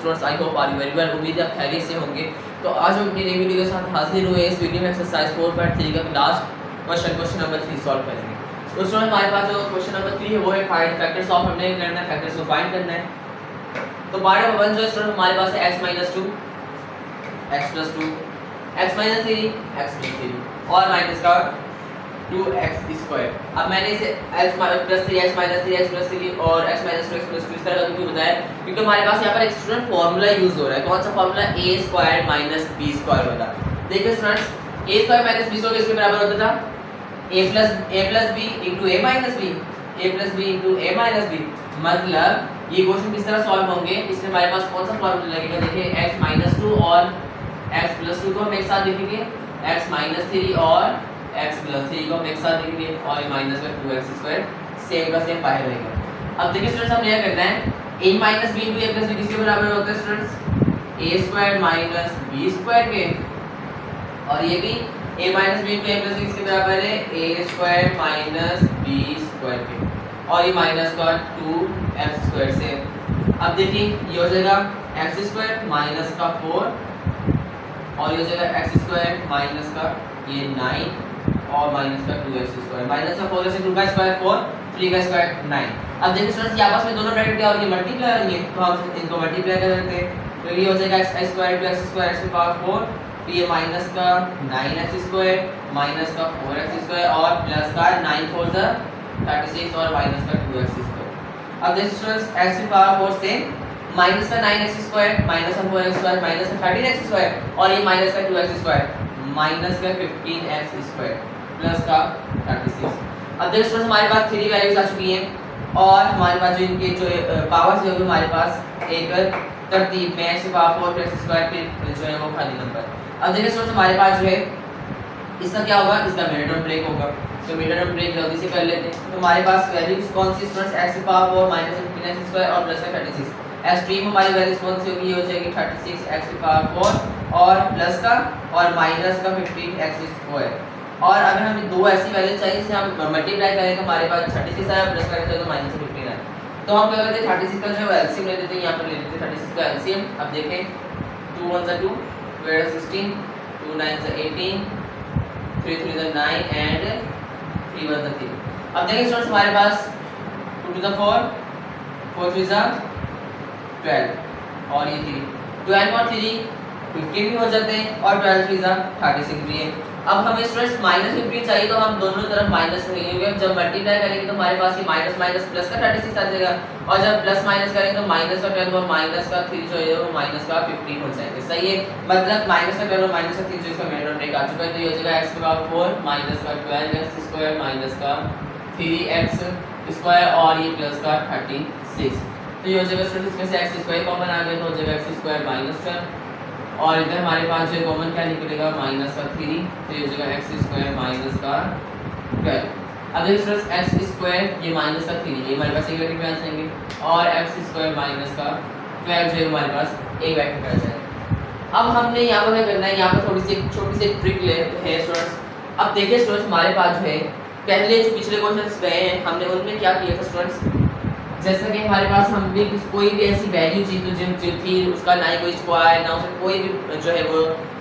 Students, I hope are you very well. उम्मीद है आप खैरियत से होंगे। तो आज हम अपनी नई वीडियो के साथ हाजिर हुए। इस वीडियो में एक्सरसाइज 4.3 का लास्ट क्वेश्चन नंबर 3 सॉल्व करेंगे। तो स्टूडेंट हमारे पास जो क्वेश्चन नंबर 3 है वो है फाइंड फैक्टर्स ऑफ, हमने करना है फैक्टर्स को फाइंड करना है। तो पार्ट नंबर 1 जो स्टूडेंट हमारे पास है x - 2 x + 2 x - 3 x + 3 और माइनस का 2x²। अब मैंने इसे x + 3 x - 3 x + 3 और x - 2 x + 2 इस तरह का क्यों बताया, क्योंकि हमारे पास यहाँ पर एक स्टूडेंट फार्मूला यूज हो रहा है। कौन सा फार्मूला? a² - b² वाला। देखिए स्टूडेंट्स, a² - b² किसके बराबर होता था? a + b * a - b a + b। मतलब ये क्वेश्चन किस तरह सॉल्व होंगे, इसमें हमारे पास कौन सा फार्मूला लगेगा? देखिए x - 2 और x + 2 को हम एक साथ लिखेंगे, x - 3 और x + 3 को हम एक साथ लिखेंगे और माइनस में 2x² सेम का सेम बाहर रहेगा। अब देखिए स्टूडेंट्स, हमने क्या करना है, a - b * a + b किसके बराबर होता है स्टूडेंट्स? a² - b² के। और ये भी a - b * a + b किसके बराबर है? a² - b² के। और ये माइनस का 2x² से। अब देखिए ये हो जाएगा x² माइनस का 4 और ये हो जाएगा x² माइनस का ये 9 और माइनस का 2x²। माइनस का 4 से 2 का स्क्वायर 4 3 का स्क्वायर 9। अब देखिए स्टूडेंट्स, ये आपस में दोनों ब्रैकेट क्या होंगे? मल्टीप्लाई होंगे, तो हम इनको मल्टीप्लाई कर देते हैं। तो ये हो जाएगा x² 2x² x⁴, तो ये माइनस का 9x² माइनस का 4x² और प्लस का 9 4 जा 36 और माइनस का 2x²। अब देखिए स्टूडेंट्स, x⁴ से माइनस का 9x² माइनस का 4x² माइनस का 13x² और ये माइनस का 2x² माइनस का 15x² प्लस का 36। अब देखिए स्टूडेंट्स, हमारे पास 3 वैल्यूज आ चुकी हैं और हमारे पास जो इनके जो पावर्स है वो हमारे पास एक तरतीब में x⁴ फिर x² फिर जो है वो खाली नंबर। अब देखिए स्टूडेंट्स, हमारे पास जो है इसका क्या होगा? इसका मिड टर्म ब्रेक होगा। तो मिड टर्म ब्रेक जल्दी से कर लेते हैं। तो हमारे पास वैल्यूज कौन सी स्टूडेंट्स? x⁴ माइनस 15x² और प्लस का 36। एक्सट्रीम हमारी वैल्यूज कौन सी होगी? ये हो जाएगी 36 x⁴ और प्लस का और माइनस का 15x²। और अगर हमें दो ऐसी वैल्यूज चाहिए जिसे हम मल्टीप्लाई करें तो हमारे पास 36 आया प्लस करेंगे तो माइनस 15 आया। तो हम क्या करते हैं, 36 का जो एलसीएम ले लेते हैं। यहाँ पर ले लेते हैं 36 का एलसीएम। अब देखें 2 1 * 2 2 8 16 2 9 * 18 3 3 * 9 एंड 3 1 * 3। अब देखिए स्टूडेंट्स, हमारे पास 2 2 * 4 4 3 * 12 और ये 3 12 और 3 15 भी हो जाते हैं और 12 3 * 36 भी है। अब हमें स्टूडेंट्स -15 चाहिए तो हम दोनों तरफ माइनस करेंगे। जब मल्टीप्लाई करेंगे तो हमारे पास ये माइनस माइनस प्लस का 36 आ जाएगा और जब प्लस माइनस करेंगे तो माइनस का 12 और माइनस का 3 जो है वो माइनस का 15 हो जाएंगे। सही है, मतलब माइनस का 12 और माइनस का 3 जो इसका मिड टर्म ब्रेक आ चुका है। तो ये हो जाएगा x⁴ माइनस का 12x² माइनस का 3x² और ये प्लस का 36। तो ये हो जाएगा स्टूडेंट्स, इसमें से x² कॉमन आ गया तो हो जाएगा x² माइनस 12 और इधर हमारे पास जो कॉमन क्या निकलेगा? माइनस का 3। तो ये हो जाएगा x² माइनस का 12। अब देखिए स्टूडेंट्स, x² ये माइनस का 3 ये हमारे पास एक वैक्टर में आ जाएंगे और x² माइनस का 12 जो है हमारे पास एक वैक्टर में आ जाएगा। अब हमने यहाँ पर क्या करना है, यहाँ पर थोड़ी सी छोटी सी ट्रिक ले है स्टूडेंट्स। अब देखिए स्टूडेंट्स, हमारे पास जो है पहले जो पिछले क्वेश्चंस गए हैं हमने उनमें क्या किया था स्टूडेंट्स, जैसा कि हमारे पास हमने कोई भी ऐसी वैल्यू जो थी उसका ना ही कोई स्क्वायर ना उसमें कोई भी जो है वो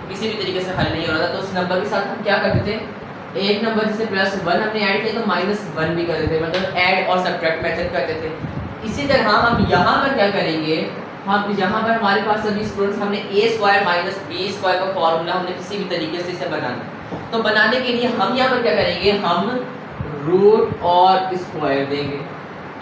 किसी भी तरीके से हल नहीं हो रहा था, तो उस नंबर के साथ हम क्या करते थे, एक नंबर जैसे +1 हमने ऐड किया तो -1 भी करते थे, मतलब ऐड और सब्ट्रैक्ट मेथड करते थे। इसी तरह हम यहाँ पर क्या करेंगे, हम यहाँ पर हमारे पास सभी स्टूडेंट्स हमने a² - b² का फॉर्मूला हमने किसी भी तरीके से इसे बनाना। तो बनाने के लिए हम यहाँ पर क्या करेंगे, हम रूट और स्क्वायर देंगे।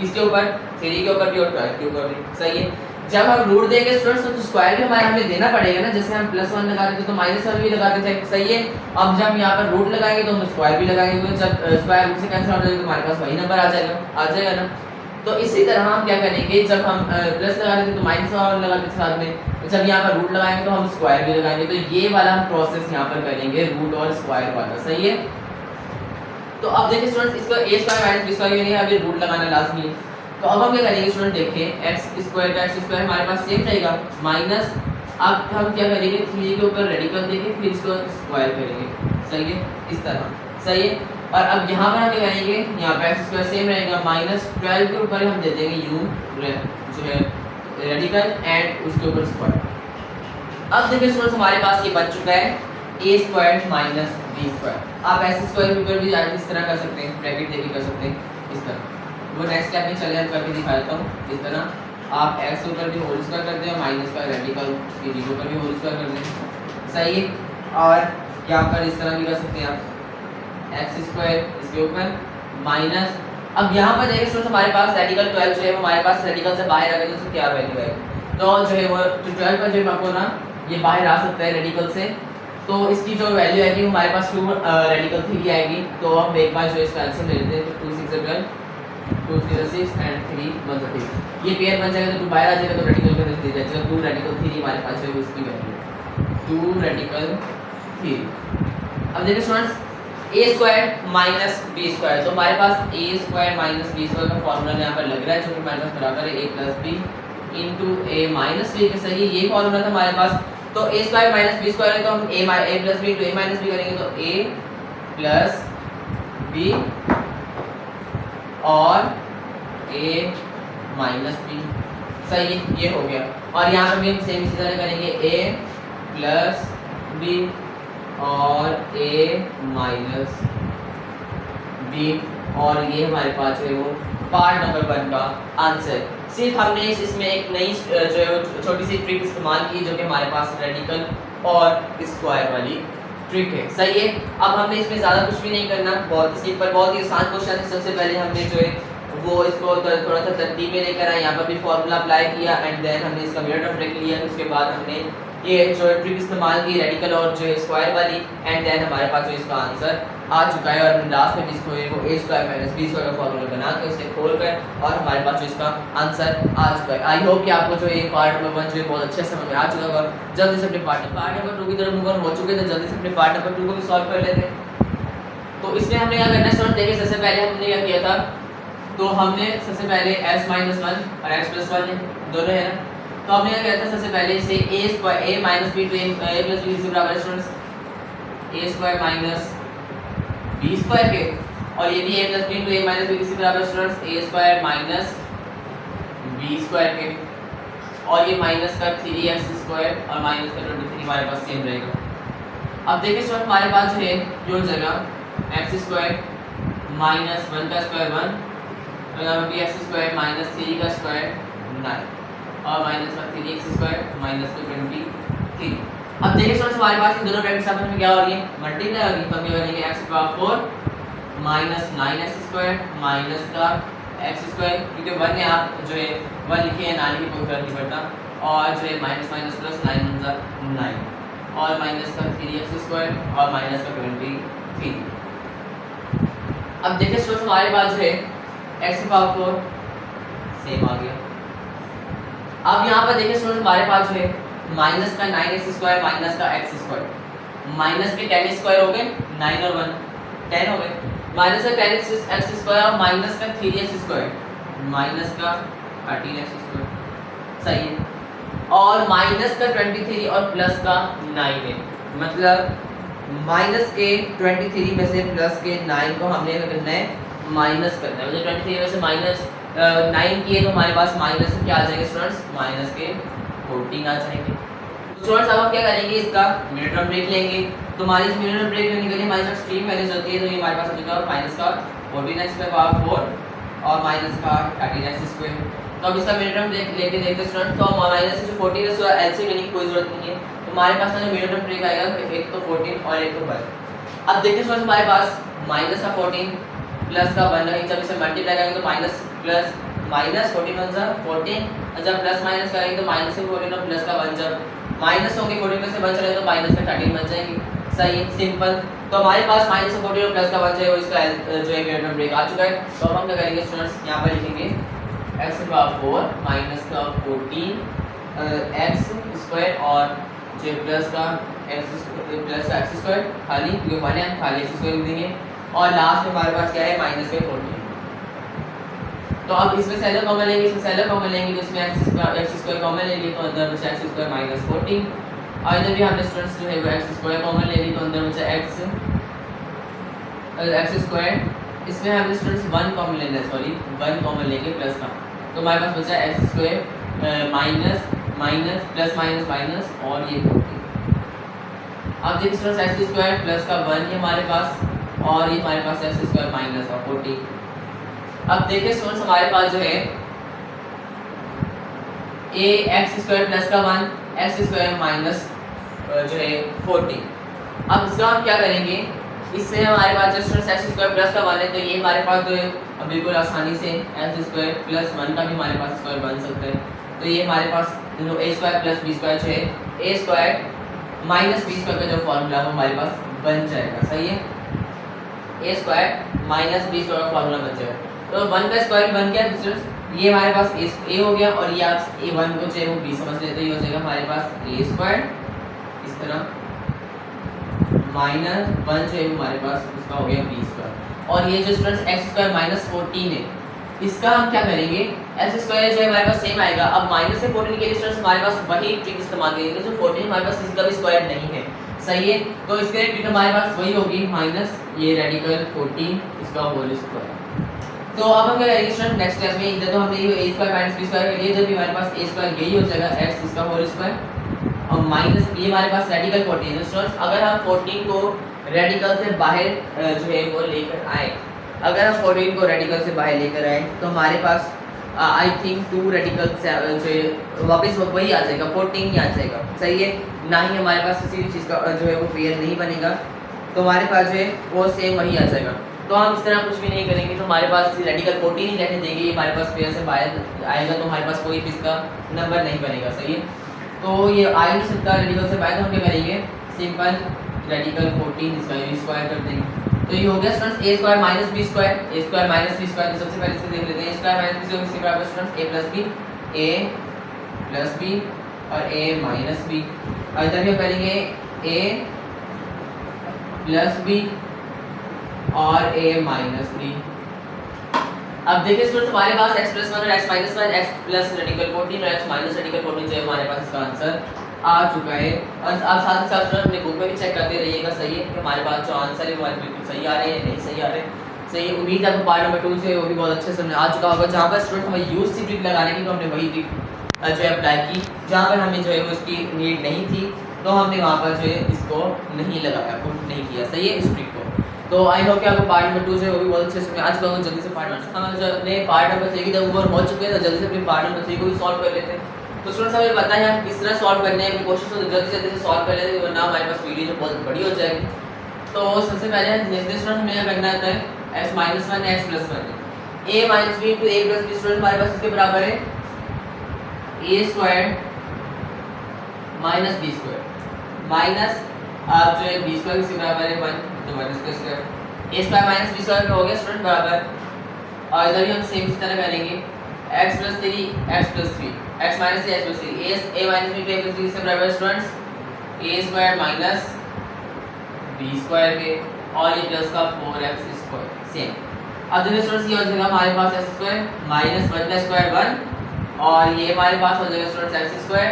किसके ऊपर? 3 के ऊपर भी और 12 के ऊपर भी। सही है, जब हम रूट देंगे स्टूडेंट्स तो स्क्वायर भी हमारे हमें देना पड़ेगा ना, जैसे हम +1 लगाते थे तो -1 भी लगाते थे। सही है, अब जब यहाँ पर रूट लगाएंगे तो हम स्क्वायर भी लगाएंगे, तो जब स्क्वायर रूट से कैंसिल हो जाएगा तो हमारे पास वही नंबर आ जाएगा ना। तो इसी तरह हम क्या करेंगे, जब हम प्लस लगाते थे तो माइनस वाला लगाते थे साथ में, तो जब यहाँ पर रूट लगाएंगे तो हम स्क्वायर भी लगाएंगे। तो ये वाला हम प्रोसेस यहाँ पर करेंगे, रूट और स्क्वायर वाला। सही है, तो अब देखिए स्टूडेंट्स, इसका a² - b² के लिए अभी रूट लगाना लाजमी है। तो अब हम क्या करेंगे स्टूडेंट, देखिए x² का x² हमारे पास सेम रहेगा माइनस, अब हम क्या करेंगे 3 के ऊपर रेडिकल देके फिर इसको स्क्वायर करेंगे। सही है, इस तरह। सही है, और अब यहाँ पर हम क्या करेंगे, यहाँ पर x² सेम रहेगा -12 के ऊपर हम दे देंगे u जो है रेडिकल एंड उसके ऊपर स्क्वायर। अब देखिए स्टूडेंट्स हमारे पास ये बच चुका है a square minus b square. आप ऐसे स्क्वायर के ऊपर भी इस तरह कर सकते हैं, ब्रैकेट देके कर सकते हैं इस तरह। वो नेक्स्ट स्टेप में चले हम करके दिखाता हूँ। इस तरह आप x के ऊपर भी होल स्क्वायर कर दें और माइनस का रेडिकल के b के ऊपर भी होल स्क्वायर कर दें, सही है। और यहाँ पर इस तरह भी कर सकते हैं आप x स्क्वायर इसके ऊपर माइनस। अब यहाँ पर देखिए स्टूडेंट्स हमारे पास रेडिकल 12 जो है वो हमारे पास रेडिकल से बाहर आ गया, तो उसकी क्या वैल्यू है, तो जो है वो 12 का जो है आपको ना ये बाहर आ सकता है रेडिकल से, तो इसकी जो वैल्यू आएगी हमारे पास 2 रेडिकल 3 आएगी। तो हम एक बार जो इसका आंसर ले लेते हैं, तो 2 6 12 2 0 6 एंड 3 1 3, ये पेयर बन जाएगा तो 2 बाहर आ जाएगा, तो रेडिकल का दे दीजिए 2 रेडिकल 3 हमारे पास है उसकी वैल्यू 2 रेडिकल 3। अब देखिए students a square minus b square, तो हमारे पास a square minus b square का फॉर्मूला यहाँ पर लग रहा है, जो कि हमारे पास बराबर है a plus b into a minus b के, सही ये फॉर्मूला था हमारे पास। तो a square minus b square है, तो हम a plus b into a minus b करेंगे, तो a प्लस b और a माइनस b, सही ये हो गया। और यहाँ पर भी हम सेम इसी तरह करेंगे a प्लस b और a माइनस b, और ये हमारे पास है वो पार्ट नंबर 1 का आंसर। सिर्फ हमने इसमें एक नई जो है वो छोटी सी ट्रिक इस्तेमाल की, जो कि हमारे पास रेडिकल और स्क्वायर वाली ट्रिक है, सही है। अब हमने इसमें ज़्यादा कुछ भी नहीं करना, बहुत ही सिंपल बहुत ही आसान क्वेश्चन है। सबसे पहले हमने जो है वो इसको थोड़ा सा तरतीब में लेकर आए, यहाँ पर भी फॉर्मूला अप्लाई किया एंड देन हमने इसका मिनट ऑफ ब्रेक लिया, उसके बाद हमने ये जो ट्रिक इस्तेमाल की रेडिकल और जो स्क्वायर वाली, एंड देन हमारे पास जो इसका आंसर आ चुका है। और लास्ट में इसको वो a square minus b square का फॉर्मूला बना के उसे खोल कर और हमारे पास जो इसका आंसर आ चुका है। आई होप कि आपको जो ये पार्ट नंबर 1 जो है बहुत अच्छे से समझ में आ चुका होगा। जल्दी से अपने पार्ट नंबर 2 की तरफ मूव हो चुके थे, जल्दी से अपने पार्ट नंबर 2 को भी सॉल्व कर लेते हैं। तो इसमें हमने क्या करना है स्टूडेंट, देखिए सबसे पहले हमने क्या किया था, तो हमने सबसे पहले x माइनस 1 और x प्लस 1 दोनों है ना, तो हमने क्या किया था सबसे पहले इसे a square a minus b to a plus b से बराबर है students a square minus b square के, और ये भी a plus b to a minus b से बराबर है students a square minus b square के, और ये माइनस का 3x स्क्वायर और माइनस का 23 हमारे पास सेम रहेगा। अब देखिए स्टूडेंट हमारे पास जो है जो जगह x स्क्वायर माइनस 1 का स्क्वायर 1 और यहाँ पे x स्क्वायर माइनस 3 का स्क्वायर 9 और माइनस का 3x स्क्वायर माइनस का 23। अब देखिए स्टूडेंट्स हमारे पास इन दोनों ब्रैकेट्स आपस में क्या हो रही है, मल्टीप्लाई हो रही है, तो हम क्या करेंगे x की power 4 minus 9x square minus का x स्क्वायर, क्योंकि 1 में आप जो है 1 लिखे हैं ना लिखे कोई फर्क नहीं पड़ता, और जो है माइनस माइनस प्लस 9 9 और माइनस का 3x स्क्वायर और माइनस का 23। अब देखिए स्टूडेंट्स हमारे पास जो है x की पावर 4 सेम आ गया। अब यहाँ पर देखिए स्टूडेंट हमारे पास जो है माइनस का 9x स्क्वायर माइनस का x स्क्वायर, माइनस के 10 स्क्वायर हो गए 9 और 1 10 हो गए, माइनस का 10x स्क्वायर और माइनस का 3x स्क्वायर माइनस का 13x स्क्वायर, सही है। और माइनस का 23 और प्लस का 9 है, मतलब माइनस के 23 में से प्लस के 9 को हमने क्या करना है माइनस करना है, मतलब 23 में से माइनस 9 किए तो हमारे पास माइनस क्या आ जाएंगे स्टूडेंट्स, माइनस के 14 आ जाएंगे। स्टूडेंट्स अब हम क्या करेंगे, इसका मिनट ब्रेक लेंगे। तो हमारी मिनट ब्रेक लेने के लिए हमारी स्ट्रीम वैल्यूज होती है, तो ये हमारे पास हो जाएगा माइनस का 14x की पावर 4 और माइनस का 13x स्क्वायर। तो अब इसका मिनट ब्रेक लेके देखते हैं स्टूडेंट, तो माइनस से जो 14 है उसका एलसीएम लेने की कोई जरूरत नहीं है, तो हमारे पास जो मिनट ब्रेक आएगा एक तो 14 और एक तो 1। अब देखिए स्टूडेंट्स हमारे पास माइनस का 14 प्लस का 1 है, जब इसे मल्टीप्लाई करेंगे तो माइनस प्लस माइनस 14 1 14, और जब प्लस माइनस करेंगे तो माइनस से 14 और प्लस का 1 जब माइनस होंगे 14 में से 1 चलेगा तो माइनस का 13 बन जाएंगे, सही है सिंपल। तो हमारे पास माइनस का 14 और प्लस का 1 जो है वो इसका जो है मिनट ब्रेक आ चुका है। तो अब हम क्या करेंगे स्टूडेंट्स, यहाँ पर लिखेंगे x की पावर 4 माइनस का 14 x स्क्वायर और जो प्लस का x स्क्वायर खाली क्योंकि 1 है खाली x स्क्वायर लिख देंगे, और लास्ट में हमारे पास क्या है माइनस के 14। तो अब इसमें सेलर कॉमन लेंगे, इसमें सेलर कॉमन लेंगे, तो इसमें x स्क्वायर कॉमन ले लिए तो अंदर बचा x स्क्वायर माइनस 14, और इधर भी हमने स्टूडेंट्स जो है वो x स्क्वायर कॉमन ले ली तो अंदर बचा x स्क्वायर, इसमें हमने स्टूडेंट्स 1 कॉमन लेना है, सॉरी 1 कॉमन लेंगे प्लस का, तो हमारे पास बचा x square minus minus plus minus minus और ये 40। अब देखिए स्टूडेंट्स एक्स स्क्वायर प्लस का 1 है हमारे पास और ये हमारे पास एक्स स्क्वायर माइनस का 40। अब देखिए स्टूडेंट्स हमारे पास जो है ए एक्स स्क्वायर प्लस का 1 एक्स स्क्वायर माइनस जो है 40। अब इसका हम क्या करेंगे, इससे हमारे पास जो स्टूडेंट्स एक्स स्क्वायर प्लस का 1 है तो ये हमारे पास जो है अब बिल्कुल आसानी से एक्स स्क्वायर प्लस 1 का भी हमारे पास स्क्वायर बन सकता है। तो ये हमारे पास जो ए स्क्वायर प्लस बी स्क्वायर जो है ए स्क्वायर माइनस बी स्क्वायर का जो फॉर्मूला वो हमारे पास बन जाएगा। सही है, ए स्क्वायर माइनस बी स्क्वायर का फॉर्मूला बन जाएगा। तो 1 का स्क्वायर बन गया स्टूडेंट्स, ये हमारे पास ए हो गया और ये आप a1 को जो है वो b समझ लेते हैं, ये हो जाएगा हमारे पास a स्क्वायर इस तरह माइनस 1 जो है हमारे पास इसका हो गया b स्क्वायर। और ये जो स्टूडेंट्स x स्क्वायर माइनस 14 है इसका हम क्या करेंगे, x स्क्वायर जो है हमारे पास सेम आएगा। अब माइनस से 14 के लिए स्टूडेंट्स हमारे पास वही ट्रिक इस्तेमाल करेंगे जो 14 हमारे पास इसका भी स्क्वायर नहीं है। सही है, तो इसके लिए ट्रिक हमारे पास वही होगी माइनस ये रेडिकल 14 इसका होल स्क्वायर। तो अब हम क्या करेंगे स्टूडेंट नेक्स्ट स्टेप में, इधर तो हमने ये a square minus b square कर लिया, जब भी हमारे पास a स्क्वायर यही हो जाएगा x इसका होल स्क्वायर और माइनस ये हमारे पास रेडिकल 14 है स्टूडेंट्स। अगर हम 14 को रेडिकल से बाहर जो है वो लेकर आए, अगर हम 14 को रेडिकल से बाहर लेकर आए तो हमारे पास आई थिंक 2 रेडिकल से जो है वापस वही आ जाएगा 14 ही आ जाएगा। सही है, ना ही हमारे पास किसी भी चीज़ का जो है वो पेयर नहीं बनेगा, तो हमारे पास जो है वो सेम वही आ जाएगा। तो हम इस तरह कुछ भी नहीं करेंगे तो हमारे पास रेडिकल 14 ही रहने देंगे, ये हमारे पास पेयर से बाहर आएगा तो हमारे पास कोई भी इसका नंबर नहीं बनेगा। सही है, तो ये आ नहीं सकता रेडिकल से बाहर, तो हम क्या करेंगे सिंपल रेडिकल 14 इसका स्क्वायर कर देंगे। तो ये हो गया स्टूडेंट्स ए स्क्वायर माइनस बी स्क्वायर, ए स्क्वायर माइनस बी स्क्वायर। तो सबसे पहले इसको देख लेते हैं, ए स्क्वायर माइनस बी स्क्वायर किसके बराबर स्टूडेंट्स ए प्लस बी और ए माइनस बी। और इधर भी हम करेंगे ए प्लस बी और a माइनस बी। अब देखिए स्टूडेंट्स हमारे पास x प्लस 1 और x minus 1 x plus radical 14 और x माइनस रेडिकल 14 जो है हमारे पास इसका आंसर आ चुका है। और आप साथ ही साथ स्टूडेंट अपने बुक में भी चेक करते रहिएगा। सही है कि हमारे पास जो आंसर है वो बिल्कुल सही आ रहे हैं नहीं सही आ रहे हैं। सही है, उम्मीद है आपको पार्ट नंबर 2 से वो भी बहुत अच्छे से समझ आ चुका होगा, जहाँ पर स्टूडेंट हमें यूज सी ट्रिक लगाने की तो हमने वही ट्रिक जो है अप्लाई की, जहाँ पर हमें जो है वो इसकी नीड नहीं थी तो हमने वहाँ पर जो है इसको नहीं लगाया, पुट नहीं किया। सही है इस ट्रिक को। तो आई होप कि आपको पार्ट नंबर 2 जो है वो भी बहुत अच्छे से आज का जल्दी से पार्ट हम जो अपने पार्ट नंबर 3 की जब ओवर हो चुके हैं तो जल्दी से अपने पार्ट नंबर 3 को भी सॉल्व कर लेते हैं। तो स्टूडेंट्स हमें बताएं हम किस तरह सॉल्व करने हैं, अपनी कोशिश तो जल्दी से सॉल्व कर लेते हैं वरना हमारे पास वीडियो जो बहुत बड़ी हो जाएगी। तो सबसे पहले देखते स्टूडेंट हमें क्या करना होता है, x minus 1 x plus 1 a minus b into a plus b। Student हमारे पास इसके बराबर है a square minus b square minus आप जो है b स्क्वायर किसके बराबर है 1 तो माइनस का square a square minus b square हो गया स्टूडेंट बराबर। और इधर भी हम सेम इस तरह करेंगे x plus 3 x plus 3 x minus 3 x plus 3 a minus b a plus b से बराबर students a square minus b square के और ये प्लस का 4x स्क्वायर सेम। अब देखिए स्टूडेंट्स ये हो जाएगा हमारे पास x स्क्वायर माइनस 1 का स्क्वायर 1 और ये हमारे पास हो जाएगा स्टूडेंट्स x स्क्वायर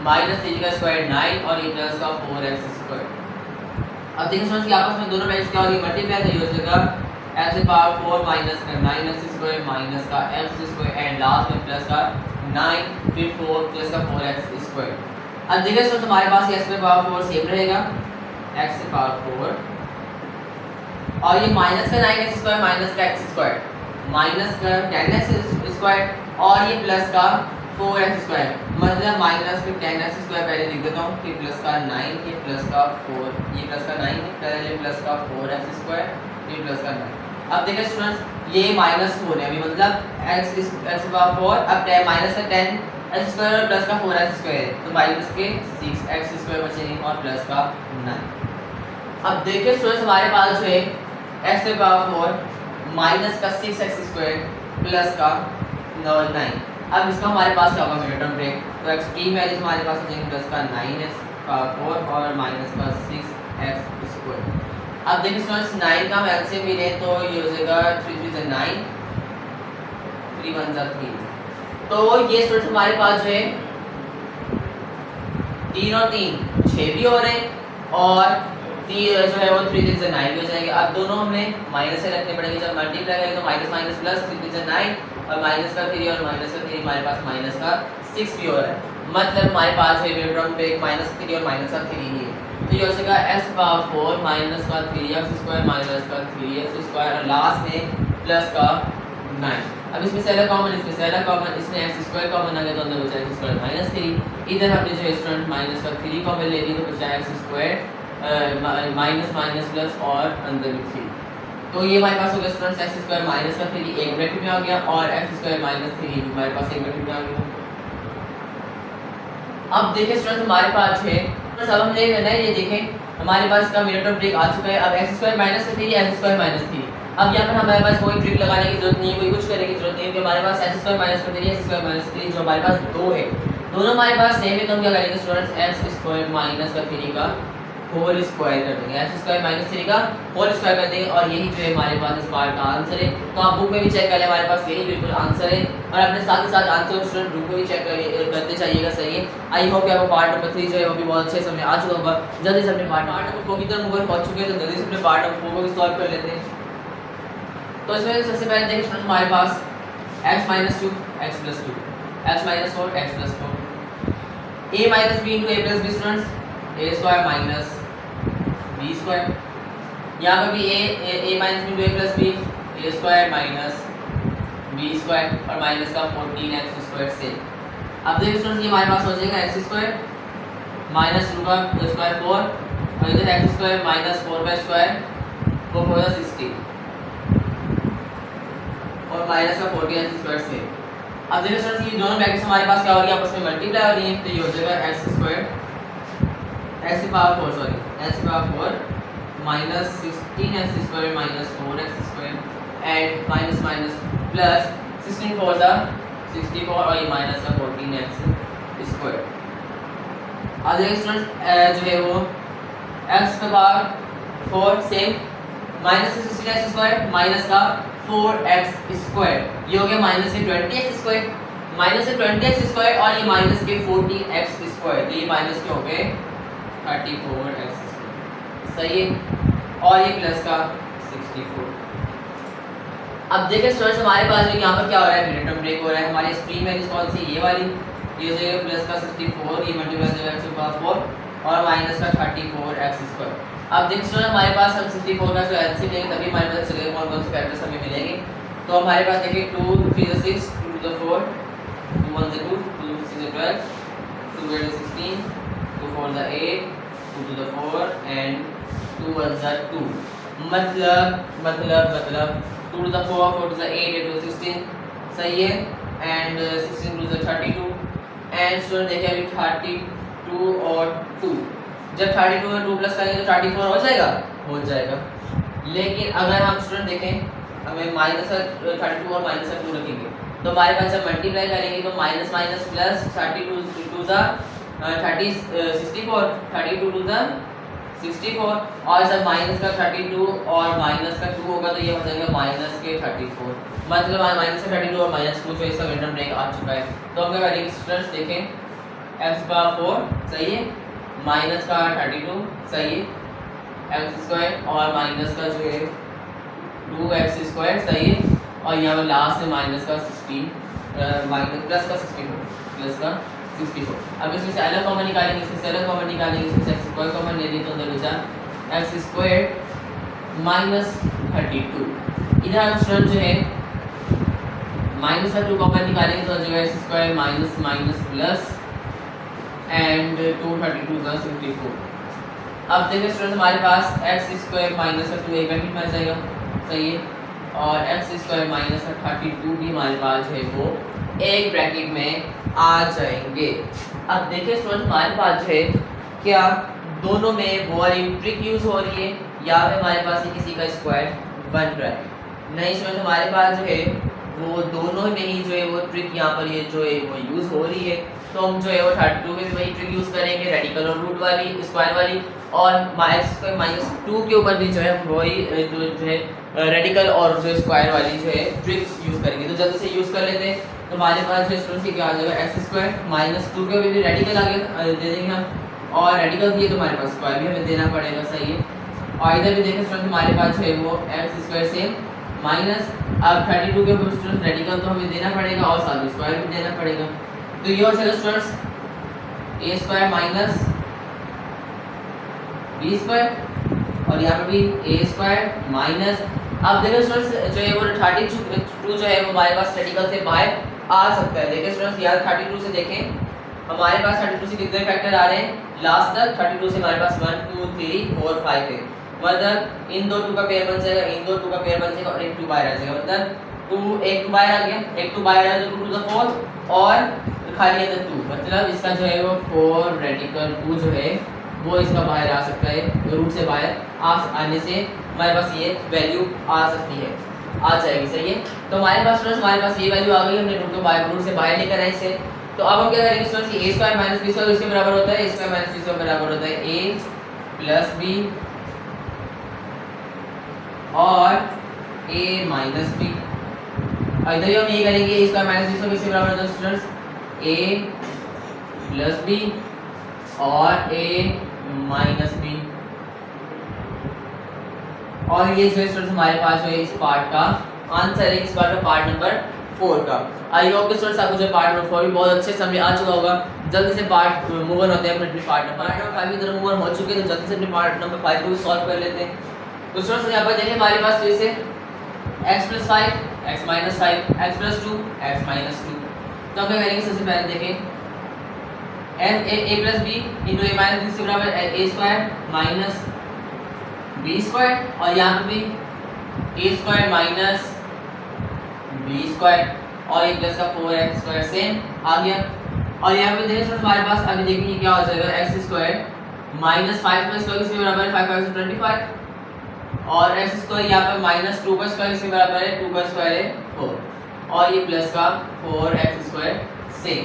माइनस 3 का स्क्वायर 9 और ये प्लस का 4x स्क्वायर। अब देखिए स्टूडेंट्स कि आपस में दोनों वैल्यूज क्या होगी मल्टीप्लाई, तो ये हो जाएगा x की पावर 4 माइनस का 9x स्क्वायर माइनस का x स्क्वायर एंड लास्ट में प्लस का 9 फिर 4 प्लस का 4x स्क्वायर। अब देखिए स्टूडेंट्स हमारे पास ये x की पावर 4 सेम रहेगा x की पावर 4 और ये माइनस का 9x स्क्वायर माइनस का x स्क्वायर माइनस का 10x स्क्वायर और ये प्लस का 4x स्क्वायर, मतलब माइनस का 10x स्क्वायर पहले लिख देता हूँ कि प्लस का 9 ये प्लस का 4 ये प्लस का 9 है पहले प्लस का 4x स्क्वायर ये प्लस का 9। अब देखिए स्टूडेंट्स ये माइनस 4 है अभी, मतलब x पावर 4 अब माइनस का 10x स्क्वायर और प्लस का 4x स्क्वायर है तो माइनस के 6x स्क्वायर बचेंगे और प्लस का 9। अब देखिए स्टूडेंट्स हमारे पास जो है x की पावर 4 माइनस का 6x स्क्वायर प्लस का 9। अब इसका हमारे पास क्या होगा मिड टर्म ब्रेक, तो एक्सट्रीम वैल्यूज हमारे पास हो जाएंगे प्लस का 9x पावर 4 और माइनस का 6x स्क्वायर। अब देखिए स्टूडेंट्स 9 का हम एलसीएम भी लें तो ये हो जाएगा 3 3 9 3 1 3। तो ये स्टूडेंट्स हमारे पास जो है 3 और 3 6 भी हो रहे हैं और जो है वो 3 3 9 भी हो जाएंगे। अब दोनों हमें माइनस से रखने पड़ेंगे, जब मल्टीप्लाई करेंगे तो माइनस माइनस प्लस 3 3 9 और माइनस का 3 और माइनस का 3 हमारे पास माइनस का 6 भी हो रहा है। मतलब हमारे पास है मिनटम पे माइनस 3 और माइनस का 3 ही है। तो ये हो जाएगा x पावर 4 माइनस का 3x स्क्वायर माइनस का 3x स्क्वायर और लास्ट में प्लस का 9। अब इसमें से अलग कॉमन, इसमें से अलग कॉमन, इसमें x स्क्वायर कॉमन आ गया तो अंदर हो जाएगा x स्क्वायर माइनस 3। इधर हमने जो स्टूडेंट माइनस का 3 कॉमन ले ली तो बचा x square minus minus plus और अंदर में 3। तो ये हमारे पास हो गया स्टूडेंट्स x स्क्वायर माइनस का 3 एक ब्रैकेट में आ गया और x स्क्वायर माइनस 3 हमारे पास एक ब्रैकेट में आ गया। अब देखिए स्टूडेंट्स हमारे पास है तो अब हमने है ना ये देखें हमारे पास का मिनट ब्रेक आ चुका है। अब x स्क्वायर माइनस का 3 x स्क्वायर माइनस 3। अब यहाँ पर हमारे पास कोई ट्रिक लगाने की जरूरत नहीं है, कोई कुछ करने की जरूरत नहीं है, क्योंकि हमारे पास x स्क्वायर माइनस का 3 x स्क्वायर माइनस 3 जो हमारे पास 2 है दोनों हमारे पास सेम है। तो हम क्या करेंगे स्टूडेंट्स x स्क्वायर माइनस का 3 का होल स्क्वायर कर देंगे, x स्क्वायर माइनस 3 का होल स्क्वायर कर देंगे और यही जो है हमारे पास इस पार्ट का आंसर है। तो आप बुक में भी चेक कर लें, हमारे पास यही बिल्कुल आंसर है और अपने साथ ही साथ आंसर स्टूडेंट बुक में भी चेक करते चाहिएगा। सही है। आई होप कि आपको पार्ट नंबर 3 जो है वो भी बहुत अच्छे समझ आ चुका होगा। जल्दी से अपने पार्ट नंबर 4 की तरफ मूव पहुंच चुके हैं तो जल्दी से अपने पार्ट नंबर 4 को भी सॉल्व कर लेते हैं। तो इसमें सबसे पहले देखिए स्टूडेंट हमारे पास x - 2 x + 2 x - 4 x + 4 a - b * a + b students a square minus b square. यहाँ पर भी a - b * a + b a square minus b square और माइनस का 14x स्क्वायर से। अब देखिए स्टूडेंट्स ये हमारे पास हो जाएगा x स्क्वायर माइनस 2 का स्क्वायर 4 और इधर x स्क्वायर माइनस 4 का स्क्वायर वो हो जाएगा 60 और माइनस का 14x स्क्वायर से। अब देखिए स्टूडेंट्स ये दोनों ब्रैकेट्स हमारे पास क्या हो रही है आपस में मल्टीप्लाई हो रही है। तो ये हो जाएगा x स्क्वायर x की पावर 4 सॉरी x की power 4 minus 16x square minus 4x square and minus minus plus 16 4 सा 64 और ये माइनस का 14x स्क्वायर। अब देखिए स्टूडेंट्स जो है वो x की power 4 same minus 16x square minus का 4x स्क्वायर ये हो गया माइनस के 20x स्क्वायर माइनस के 20x स्क्वायर और ये माइनस के 40x स्क्वायर तो ये माइनस के हो गए 34x स्क्वायर। सही है। और ये प्लस का 64। अब देखिए स्टूडेंट्स हमारे पास जो यहाँ पर क्या हो रहा है मिनटम ब्रेक हो रहा है। हमारी स्ट्रीम है कौन सी ये वाली ये हो जाएगा प्लस का 64 ये मल्टीप्लाई हो जाएगा x की पावर 4 और माइनस का 34x स्क्वायर। अब देखिए स्टूडेंट हमारे पास हम 64 का जो एलसीएम लेंगे तभी हमारे पास चलेगा कौन कौन से फैक्टर्स हमें मिलेंगे। तो हमारे पास देखिए 2 3 6 2 to 4 2 1 2 2 6 12 2 8 16 2 4 8 2 to the 4 and 2 1 2 मतलब 2 to the 4 4 to the 8 8 to the 16 सही है and 16 to the 32 and student देखिए अभी 32 और 2 जब 32 में 2 प्लस करेंगे तो 34 हो जाएगा। लेकिन अगर हम स्टूडेंट देखें हमें माइनस 32 और माइनस 2 रखेंगे तो हमारे पास जब मल्टीप्लाई करेंगे तो माइनस माइनस प्लस 32 टू सा 64 32 टू सा 64 और जब माइनस का 32 और माइनस का 2 होगा तो ये हो जाएगा माइनस के 34 मतलब माइनस का 32 और माइनस 2 जो इसका मिनटम ब्रेक आ चुका है। तो हम क्या करेंगे स्टूडेंट्स देखें x का 4 सही है माइनस का 32 सही है x स्क्वायर और माइनस का जो है 2x स्क्वायर सही है और यहाँ पर लास्ट में माइनस का 16 माइनस प्लस का 64 अब इसमें से अलग कॉमन निकालेंगे इसमें से अलग कॉमन निकालेंगे इसमें से x स्क्वायर कॉमन ले लिए तो अंदर बचा x स्क्वायर माइनस 32 इधर हम स्टूडेंट जो है माइनस का 2 कॉमन निकालेंगे तो जो है x square minus minus plus and 232 का 64। अब देखिए स्टूडेंट हमारे पास x स्क्वायर माइनस का 2 एक ब्रैकेट में आ जाएगा सही है और x स्क्वायर माइनस का 32 भी हमारे पास है वो एक ब्रैकेट में आ जाएंगे। अब देखिए स्टूडेंट हमारे पास है क्या दोनों में वो वाली ट्रिक यूज हो रही है या फिर हमारे पास किसी का स्क्वायर बन रहा है। नहीं स्टूडेंट हमारे पास जो है वो दोनों में ही जो है वो ट्रिक यहाँ पर ये जो है वो यूज हो रही है। तो हम जो है वो 32 में भी वही ट्रिक यूज करेंगे रेडिकल और रूट वाली स्क्वायर वाली और x स्क्वायर माइनस 2 के ऊपर भी जो है वही जो है रेडिकल और जो स्क्वायर वाली जो है ट्रिक्स यूज करेंगे। तो जल्दी से यूज कर लेते हैं। तो हमारे पास जो स्टूडेंट क्या आ जाएगा x स्क्वायर माइनस 2 के ऊपर भी रेडिकल आगे दे देंगे हम और रेडिकल दिए तो हमारे पास स्क्वायर भी हमें देना पड़ेगा सही है। और इधर भी देखें स्टूडेंट हमारे पास जो है वो x स्क्वायर से माइनस अब 32 के ऊपर स्टूडेंट्स रेडिकल तो हमें देना पड़ेगा और साथ में स्क्वायर भी देना पड़ेगा, तो ये हो जाएगा students a square minus b square और यहाँ पे भी a स्क्वायर माइनस, अब देखो स्टूडेंट्स जो है वो 32 जो है वो हमारे पास रेडिकल से बाहर आ सकता है। देखिए स्टूडेंट्स यार 32 से देखें हमारे पास 32 से कितने फैक्टर आ रहे हैं लास्ट तक, 32 से हमारे पास 1 2 3 4 5 है, मतलब इन दो 2 का पेयर बन जाएगा, इन दो 2 का पेयर बन जाएगा और एक 2 बाहर आ जाएगा, मतलब 2 एक 2 बाहर आ गया, एक 2 बाहर आ गया तो 2 टू द 4 और खाली है 2, मतलब इसका जो है वो 4 रेडिकल 2 जो है वो इसका बाहर आ सकता है, रूट से बाहर आने से हमारे पास ये वैल्यू आ सकती है, आ जाएगी। सही है, तो हमारे पास स्टूडेंट्स हमारे पास ये वैल्यू आ गई, हमने रूट से बाहर लेकर आए इसे। तो अब हम क्या करेंगे students, a square minus b square इसके बराबर होता है, a square minus b square बराबर होता है a प्लस b और a माइनस b। और इधर भी हम ये करेंगे a square minus b square इसके बराबर होता है स्टूडेंट्स a प्लस b और a माइनस b। और ये जो स्टूडेंट्स हमारे पास जो है इस पार्ट का आंसर है, इस पार्ट का पार्ट नंबर 4 का। आई होप कि स्टूडेंट्स आपको जो पार्ट नंबर 4 भी बहुत अच्छे समझ आ चुका होगा। जल्दी से पार्ट मूव ऑन होते हैं अपने पार्ट नंबर 5 की तरफ मूव ऑन हो चुके हैं, तो जल्दी से अपने पार्ट नंबर 5 को भी सॉल्व कर लेते हैं। तो स्टूडेंट्स यहां पर देखिए हमारे पास फिर से x + 5 x - 5 x + 2 x - 2। तो हम क्या करेंगे, सबसे पहले देखें a + b * a - b से बराबर a square minus b square और यहाँ पे भी a square minus b square और ये प्लस का 4x स्क्वायर सेम आ गया। और यहाँ पे देखिए हमारे पास अभी देखिए क्या हो जाएगा, x स्क्वायर माइनस 5 का स्क्वायर इसके बराबर है 5 5 से 25 और x स्क्वायर यहाँ पे माइनस 2 का स्क्वायर इसके बराबर है 2 का स्क्वायर है 4 और ये प्लस का 4x स्क्वायर सेम।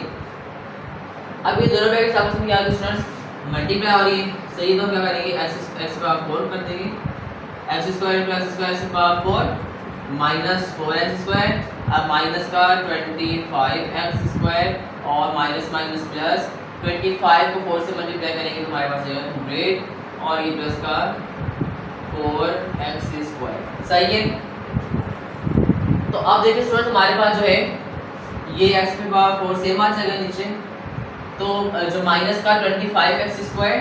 अब ये दोनों ब्रैकेट्स आपस में क्या होंगे स्टूडेंट्स, मल्टीप्लाई हो रही है। सही, तो क्या करेंगे x पावर 4 कर देंगे, x स्क्वायर + x स्क्वायर से पावर 4 माइनस 4x स्क्वायर, अब माइनस का 25x स्क्वायर और माइनस माइनस प्लस 25 को 4 से मल्टीप्लाई करेंगे तो हमारे पास आएगा 100 और ये प्लस का 4x स्क्वायर। सही है, तो अब देखिए स्टूडेंट हमारे पास जो है ये x की पावर 4 सेम आ जाएगा नीचे, तो जो माइनस का 25x स्क्वायर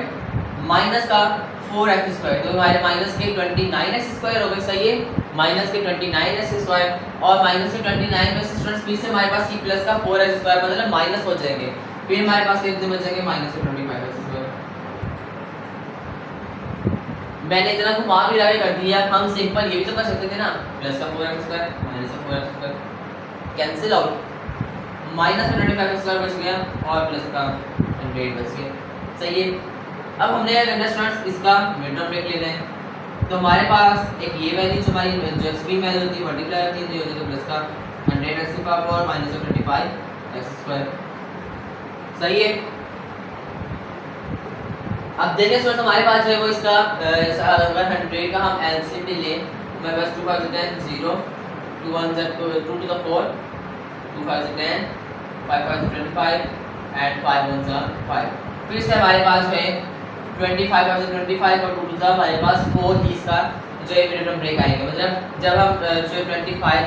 माइनस का 4x स्क्वायर, तो हमारे माइनस के 29x स्क्वायर हो गए। सही है, माइनस के 29x स्क्वायर और माइनस के 29 में स्टूडेंट्स फिर से हमारे पास प्लस का 4x स्क्वायर मतलब माइनस हो जाएंगे, फिर हमारे पास कितने बचेंगे माइनस के 25x स्क्वायर। मैंने इतना घुमा भी कर दिया, हम सिंपल ये भी तो कर सकते थे ना, प्लस का 4x स्क्वायर माइनस का 4x square cancel out, minus का 25x स्क्वायर बच गया और प्लस का 100 बच गया। सही है, अब हमने करना स्टूडेंट्स इसका मिड टर्म ब्रेक लेना है, तो हमारे पास एक ये वैल्यू जो हमारी जो एक्सट्रीम वैल्यू होती है मल्टीप्लाई होती है, तो ये होती है प्लस का 100x की पावर 4 माइनस का 25x स्क्वायर। सही है, अब देखिए स्टूडेंट्स हमारे पास जो है वो इसका अगर 100 का हम एलसीएम भी लें, हमारे पास 2 5 10 0 2 1 2 to the 4 2 5 10 5 5 25 and 5 1 5। फिर से हमारे पास जो है 25 और 25 और 2 टू द हमारे पास 4 ही इसका जो है मिड ब्रेक आएगा, मतलब जब हम जो 25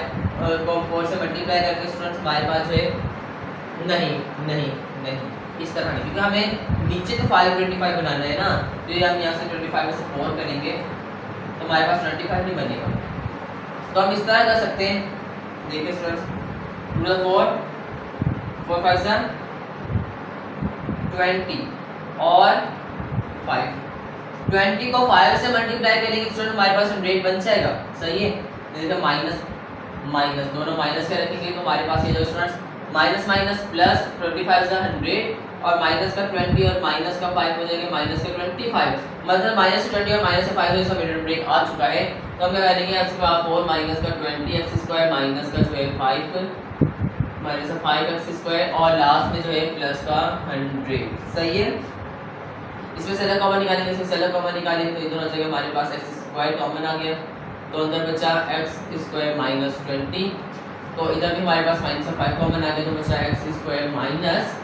को 4 से मल्टीप्लाई करके स्टूडेंट्स हमारे पास जो है नहीं इस तरह नहीं, क्योंकि हमें नीचे तो 525 बनाना है ना, तो ये हम यहाँ से 25 में से 4 करेंगे तो हमारे पास 25 नहीं बनेगा, तो हम इस तरह कर सकते हैं। देखिए स्टूडेंट्स 2 4 4 5 20 और 5 20 को 5 से मल्टीप्लाई करेंगे स्टूडेंट हमारे पास 100 बन जाएगा। सही है, देखिए माइनस माइनस दोनों माइनस के रखेंगे तो हमारे पास ये जो students minus minus plus 25 is 100 और माइनस का 20 और माइनस का 5 हो जाएगा माइनस का 25, मतलब माइनस 20 और माइनस का 5 जो इसका मिड ब्रेक आ चुका है, तो हम क्या करेंगे x का 4 माइनस का 20x स्क्वायर माइनस का जो है 5 माइनस का 5x स्क्वायर और लास्ट में जो है प्लस का 100। सही है, इसमें से अलग कॉमन निकालेंगे, इसमें से अलग कॉमन निकालेंगे तो इधर हो जाएगा हमारे पास x स्क्वायर कॉमन आ गया, तो अंदर बचा x स्क्वायर माइनस 20, तो इधर भी हमारे पास माइनस का 5 कॉमन आ गया तो बचा x स्क्वायर माइनस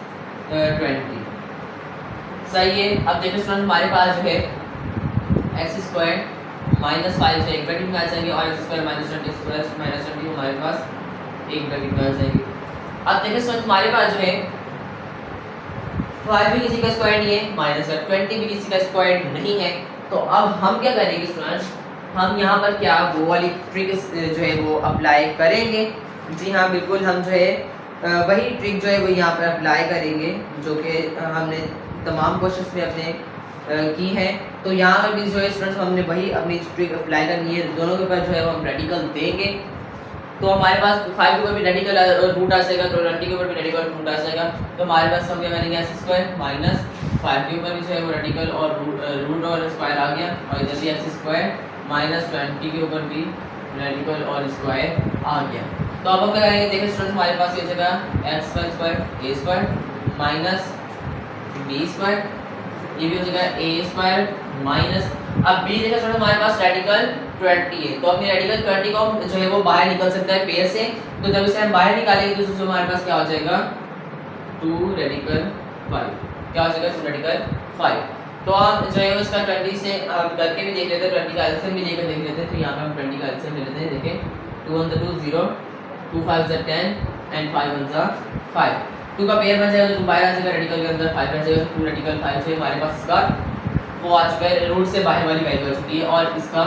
20। सही है, अब देखिए स्टूडेंट हमारे पास जो है x स्क्वायर -5 जो एक ब्रैकेट में आ जाएंगे और x स्क्वायर माइनस 20 हमारे पास एक ब्रैकेट में आ जाएंगे। अब देखिए स्टूडेंट हमारे पास जो है 5 भी किसी का स्क्वायर नहीं है, माइनस का 20 भी किसी का स्क्वायर नहीं है। तो अब हम क्या करेंगे स्टूडेंट्स, हम यहाँ पर क्या वो वाली ट्रिक जो है वो अप्लाई करेंगे। जी हाँ बिल्कुल, हम जो है वही ट्रिक जो है वो यहाँ पर अप्लाई करेंगे जो कि हमने तमाम क्वेश्चंस में अपने की है। तो यहाँ पर भी जो है स्टूडेंट्स हमने वही अपनी ट्रिक अप्लाई करनी है, दोनों के ऊपर जो है वो हम रेडिकल देंगे। तो हमारे पास 5 के ऊपर भी रेडिकल रूट आ जाएगा, तो 20 के ऊपर भी रेडिकल रूट आ जाएगा। तो हमारे पास हम क्या करेंगे एक्स स्क्वायर माइनस 5 के ऊपर भी जो है वो रेडिकल और रूट और स्क्वायर आ गया, और इधर भी एक्स स्क्वायर माइनस 20 के ऊपर भी रेडिकल और स्क्वायर आ गया। तो अब हम क्या करेंगे, देखिए स्टूडेंट्स हमारे पास ये जगह एक्स स्क्वायर ए स्क्वायर माइनस बी स्क्वायर, ये भी हो जाएगा ए स्क्वायर माइनस, अब बी देखिए स्टूडेंट हमारे पास रेडिकल 20 है, तो अपने रेडिकल 20 को जो है वो बाहर निकल सकता है पेयर से। तो जब इसे हम बाहर निकालेंगे तो जो हमारे पास क्या हो जाएगा 2 रेडिकल 5, क्या हो जाएगा 2 रेडिकल 5। तो हम जो है उसका 20 से करके भी देख लेते हैं, 20 का एलसीएम भी लेकर देख लेते हैं। तो यहाँ पे हम 20 का एलसीएम ले लेते हैं, देखिए 2 1 2 0, 2 5 10 एंड 5 1 5, 2 का पेयर बन जाएगा तो 2 बाहर आ जाएगा, रेडिकल के अंदर 5 बन जाएगा, 2 रेडिकल 5 से हमारे पास इसका वो आ चुका है, रूट से बाहर वाली वैल्यू आ चुकी है, और इसका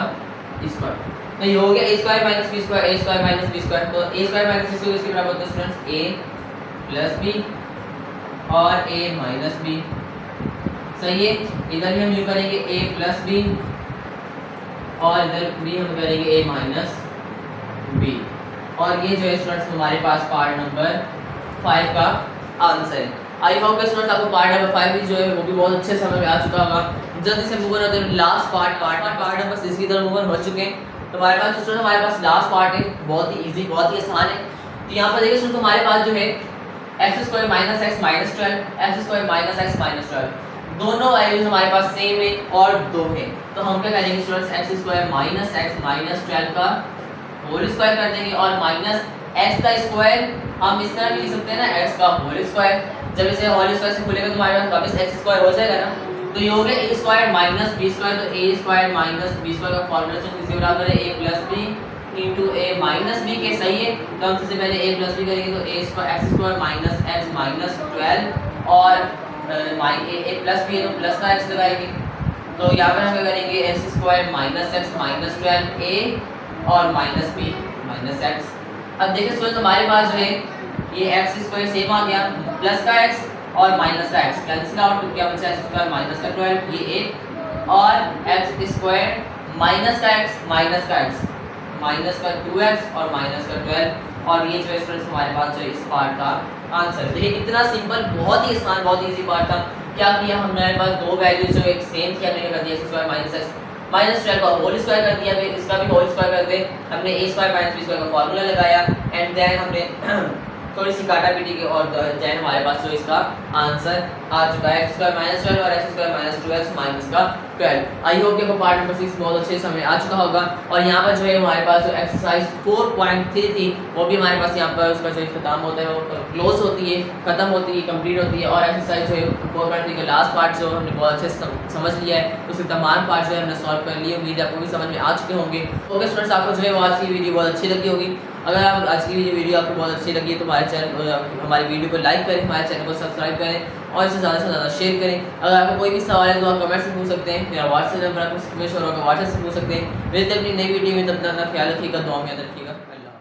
स्क्वायर तो ये हो गया a square minus b square, a square minus b square. तो a square minus b square इसके बराबर होता है स्टूडेंट्स a प्लस b और a माइनस b, सही है। इधर भी हम यूं करेंगे a प्लस b और इधर भी हम करेंगे a माइनस b, और ये जो है स्टूडेंट्स हमारे पास पार्ट नंबर 5 का आंसर है। आई होप स्टूडेंट्स आपको पार्ट नंबर 5 भी जो है वो भी बहुत अच्छे समझ में आ चुका होगा। जल्दी से मूव होते हैं लास्ट पार्ट नंबर 6 की तरफ मूव हो चुके हैं। तो हमारे पास स्टूडेंट हमारे पास लास्ट पार्ट है, बहुत ही इजी, बहुत ही आसान है। तो यहाँ पर देखिए स्टूडेंट हमारे पास जो है x square minus x minus 12, x square minus x minus 12, दोनों वैल्यूज हमारे पास सेम है और 2 है। तो हम क्या करेंगे students, x square minus x minus 12 का होल स्क्वायर कर देंगे, और माइनस एक्स का स्क्वायर हम इस तरह भी लिख सकते हैं ना, एक्स का होल स्क्वायर। जब इसे होल स्क्वायर से खुलेगा तो हमारे पास वापस एक्स स्क्वायर हो जाएगा ना। तो ये हो गया a square minus b square, तो a square minus b square का फॉर्मूला जो किसके बराबर है a plus b into a minus b के, सही है। तो हम सबसे पहले a प्लस b करेंगे, तो a square x square minus x minus 12 और a प्लस b है तो प्लस का x लगाएंगे। तो यहाँ पर हम क्या करेंगे x square minus x minus 12 a और माइनस b माइनस x। अब देखिए स्टूडेंट हमारे पास जो है ये x स्क्वायर सेम आ गया, प्लस का x और माइनस का x कैंसिल आउट, तो क्या बचा x स्क्वायर माइनस का 12 ये 1 और x स्क्वायर माइनस का x माइनस का x माइनस का 2x और माइनस का 12, और ये जो स्टूडेंट्स हमारे पास जो इस पार्ट का आंसर। देखिए कितना सिंपल, बहुत ही आसान, बहुत ही इजी पार्ट था। क्या किया हमने, हमारे पास दो वैल्यूज जो एक सेम थी, हमने क्या कर दिया x square minus x minus 12 का होल स्क्वायर कर दिया, फिर इसका भी होल स्क्वायर कर दे, हमने a square minus b square का फार्मूला लगाया, एंड देन हमने थोड़ी सी काटा पीटी की, और देन हमारे पास जो इसका आंसर आ चुका है x स्क्वायर माइनस 12 और x square minus 2x minus का 12। आई होप कि आपको पार्ट नंबर 6 बहुत अच्छे से समझ आ चुका होगा। और यहाँ पर जो है हमारे पास जो एक्सरसाइज 4.3 थी वो भी हमारे पास यहाँ पर उसका जो इख्तिताम होता है वो क्लोज होती है, खत्म होती है, कंप्लीट होती है। और एक्सरसाइज जो है 4.3 का लास्ट पार्ट जो हमने बहुत अच्छे से समझ लिया है, उसके तमाम पार्ट जो है हमने सॉल्व कर लिए। उम्मीद है आपको भी समझ में आ चुके होंगे। ओके स्टूडेंट्स, आपको जो है वो आज की वीडियो बहुत अच्छी लगी होगी। अगर आप आज की वीडियो आपको बहुत अच्छी लगी है तो हमारे वीडियो को लाइक करें, हमारे चैनल को सब्सक्राइब करें और इसे ज़्यादा से ज़्यादा शेयर करें। अगर आपको कोई भी सवाल है तो आप कमेंट से पूछ सकते हैं, मेरा व्हाट्सएप नंबर आपको स्क्रीन शॉट होगा, व्हाट्सएप से पूछ सकते हैं। मिलते हैं अपनी नई वीडियो में, तब तक अपना ख्याल रखिएगा, दुआ में याद रखिएगा। अल्लाह।